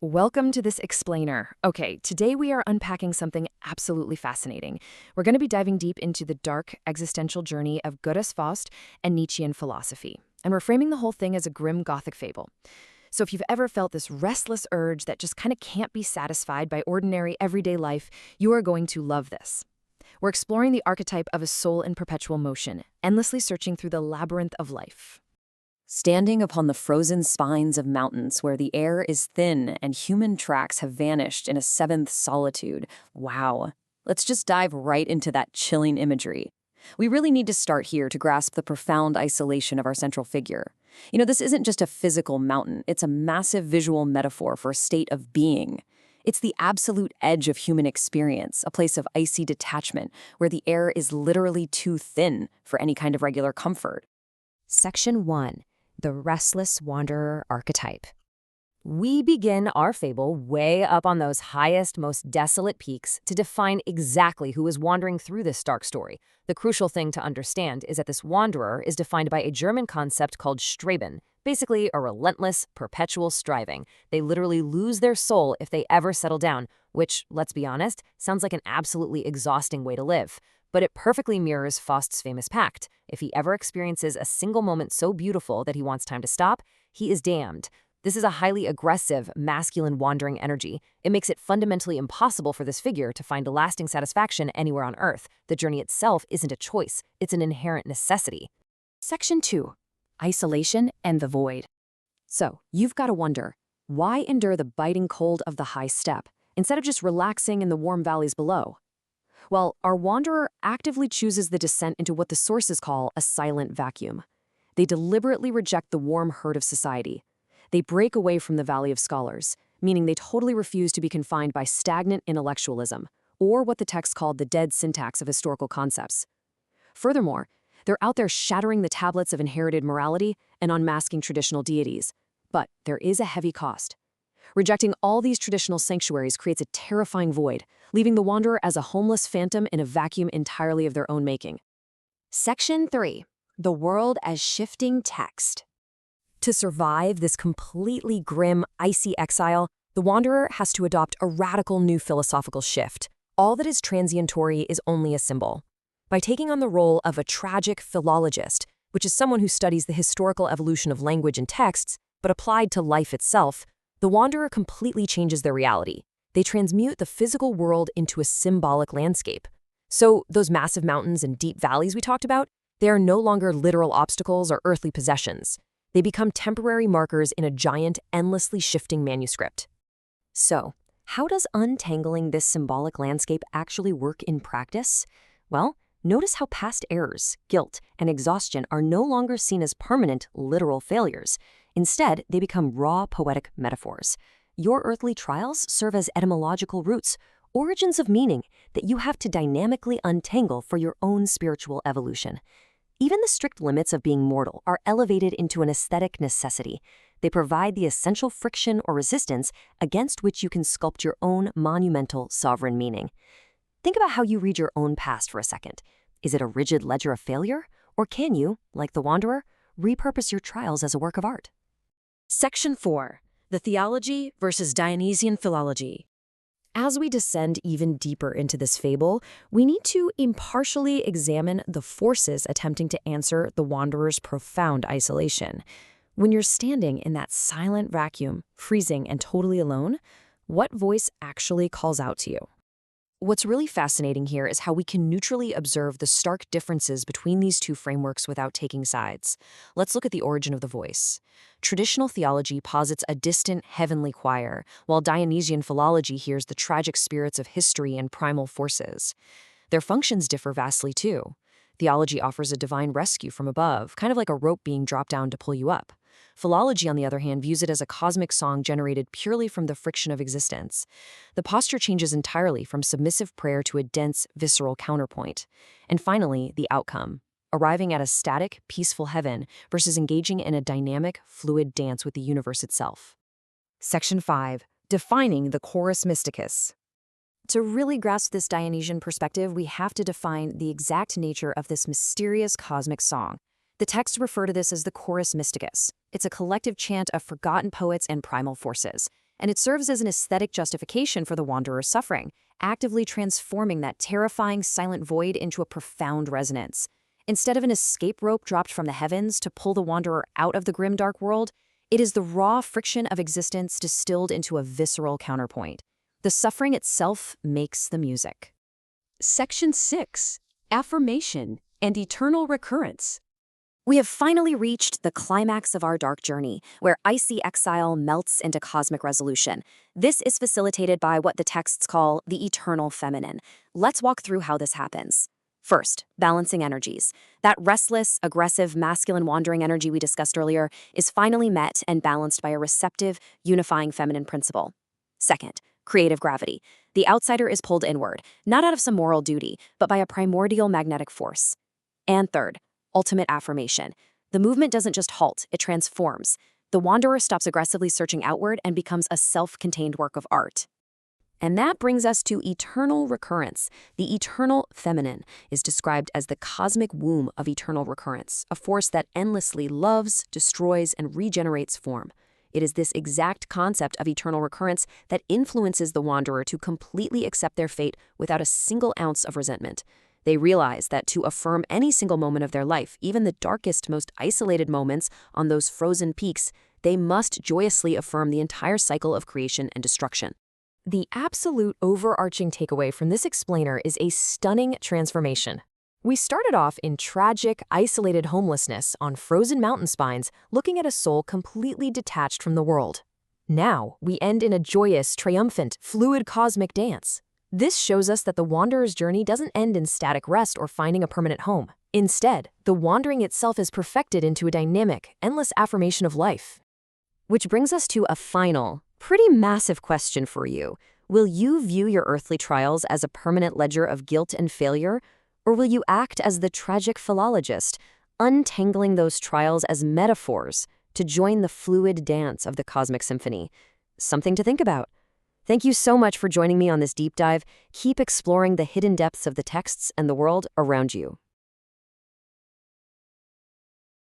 Welcome to this explainer. Okay, today we are unpacking something absolutely fascinating. We're going to be diving deep into the dark existential journey of Goethe's Faust and Nietzschean philosophy. And we're framing the whole thing as a grim Gothic fable. So if you've ever felt this restless urge that just kind of can't be satisfied by ordinary everyday life, you are going to love this. We're exploring the archetype of a soul in perpetual motion, endlessly searching through the labyrinth of life. Standing upon the frozen spines of mountains where the air is thin and human tracks have vanished in a seventh solitude. Wow. Let's just dive right into that chilling imagery. We really need to start here to grasp the profound isolation of our central figure. This isn't just a physical mountain, it's a massive visual metaphor for a state of being. It's the absolute edge of human experience, a place of icy detachment where the air is literally too thin for any kind of regular comfort. Section 1. The Restless Wanderer Archetype. We begin our fable way up on those highest, most desolate peaks to define exactly who is wandering through this dark story. The crucial thing to understand is that this wanderer is defined by a German concept called Streben, basically a relentless, perpetual striving. They literally lose their soul if they ever settle down, which, let's be honest, sounds like an absolutely exhausting way to live. But it perfectly mirrors Faust's famous pact. If he ever experiences a single moment so beautiful that he wants time to stop, he is damned. This is a highly aggressive, masculine wandering energy. It makes it fundamentally impossible for this figure to find a lasting satisfaction anywhere on Earth. The journey itself isn't a choice, it's an inherent necessity. Section 2. Isolation and the Void. So, you've got to wonder, why endure the biting cold of the high steppe, instead of just relaxing in the warm valleys below? Well, our wanderer actively chooses the descent into what the sources call a silent vacuum. They deliberately reject the warm herd of society. They break away from the Valley of Scholars, meaning they totally refuse to be confined by stagnant intellectualism, or what the text called the dead syntax of historical concepts. Furthermore, they're out there shattering the tablets of inherited morality and unmasking traditional deities. But there is a heavy cost. Rejecting all these traditional sanctuaries creates a terrifying void, leaving the wanderer as a homeless phantom in a vacuum entirely of their own making. Section 3. The World as Shifting Text. To survive this completely grim, icy exile, the wanderer has to adopt a radical new philosophical shift. All that is transitory is only a symbol. By taking on the role of a tragic philologist, which is someone who studies the historical evolution of language and texts, but applied to life itself, the wanderer completely changes their reality. They transmute the physical world into a symbolic landscape. So those massive mountains and deep valleys we talked about, they are no longer literal obstacles or earthly possessions. They become temporary markers in a giant, endlessly shifting manuscript. So, how does untangling this symbolic landscape actually work in practice? Well, notice how past errors, guilt, and exhaustion are no longer seen as permanent, literal failures. Instead, they become raw, poetic metaphors. Your earthly trials serve as etymological roots, origins of meaning that you have to dynamically untangle for your own spiritual evolution. Even the strict limits of being mortal are elevated into an aesthetic necessity. They provide the essential friction or resistance against which you can sculpt your own monumental, sovereign meaning. Think about how you read your own past for a second. Is it a rigid ledger of failure? Or can you, like the wanderer, repurpose your trials as a work of art? Section 4. The Theology versus Dionysian Philology. As we descend even deeper into this fable, we need to impartially examine the forces attempting to answer the wanderer's profound isolation. When you're standing in that silent vacuum, freezing and totally alone, what voice actually calls out to you? What's really fascinating here is how we can neutrally observe the stark differences between these two frameworks without taking sides. Let's look at the origin of the voice. Traditional theology posits a distant heavenly choir, while Dionysian philology hears the tragic spirits of history and primal forces. Their functions differ vastly too. Theology offers a divine rescue from above, kind of like a rope being dropped down to pull you up. Philology, on the other hand, views it as a cosmic song generated purely from the friction of existence. The posture changes entirely from submissive prayer to a dense, visceral counterpoint. And finally, the outcome, arriving at a static, peaceful heaven versus engaging in a dynamic, fluid dance with the universe itself. Section 5. Defining the chorus mysticus. To really grasp this Dionysian perspective, we have to define the exact nature of this mysterious cosmic song. The texts refer to this as the chorus mysticus. It's a collective chant of forgotten poets and primal forces. and it serves as an aesthetic justification for the wanderer's suffering, actively transforming that terrifying silent void into a profound resonance. Instead of an escape rope dropped from the heavens to pull the wanderer out of the grim dark world, it is the raw friction of existence distilled into a visceral counterpoint. The suffering itself makes the music. Section 6. Affirmation and Eternal Recurrence. We have finally reached the climax of our dark journey, where icy exile melts into cosmic resolution. This is facilitated by what the texts call the eternal feminine. Let's walk through how this happens. First, balancing energies. That restless, aggressive, masculine wandering energy we discussed earlier is finally met and balanced by a receptive, unifying feminine principle. Second, creative gravity. The outsider is pulled inward, not out of some moral duty, but by a primordial magnetic force. And third, ultimate affirmation. The movement doesn't just halt, it transforms. The wanderer stops aggressively searching outward and becomes a self-contained work of art. And that brings us to eternal recurrence. The eternal feminine is described as the cosmic womb of eternal recurrence, a force that endlessly loves, destroys, and regenerates form. It is this exact concept of eternal recurrence that influences the wanderer to completely accept their fate without a single ounce of resentment. They realize that to affirm any single moment of their life, even the darkest, most isolated moments on those frozen peaks, they must joyously affirm the entire cycle of creation and destruction. The absolute overarching takeaway from this explainer is a stunning transformation. We started off in tragic, isolated homelessness on frozen mountain spines, looking at a soul completely detached from the world. Now, we end in a joyous, triumphant, fluid cosmic dance. This shows us that the wanderer's journey doesn't end in static rest or finding a permanent home. Instead, the wandering itself is perfected into a dynamic, endless affirmation of life. Which brings us to a final, pretty massive question for you. Will you view your earthly trials as a permanent ledger of guilt and failure, or will you act as the tragic philologist, untangling those trials as metaphors to join the fluid dance of the cosmic symphony? Something to think about. Thank you so much for joining me on this deep dive. Keep exploring the hidden depths of the texts and the world around you.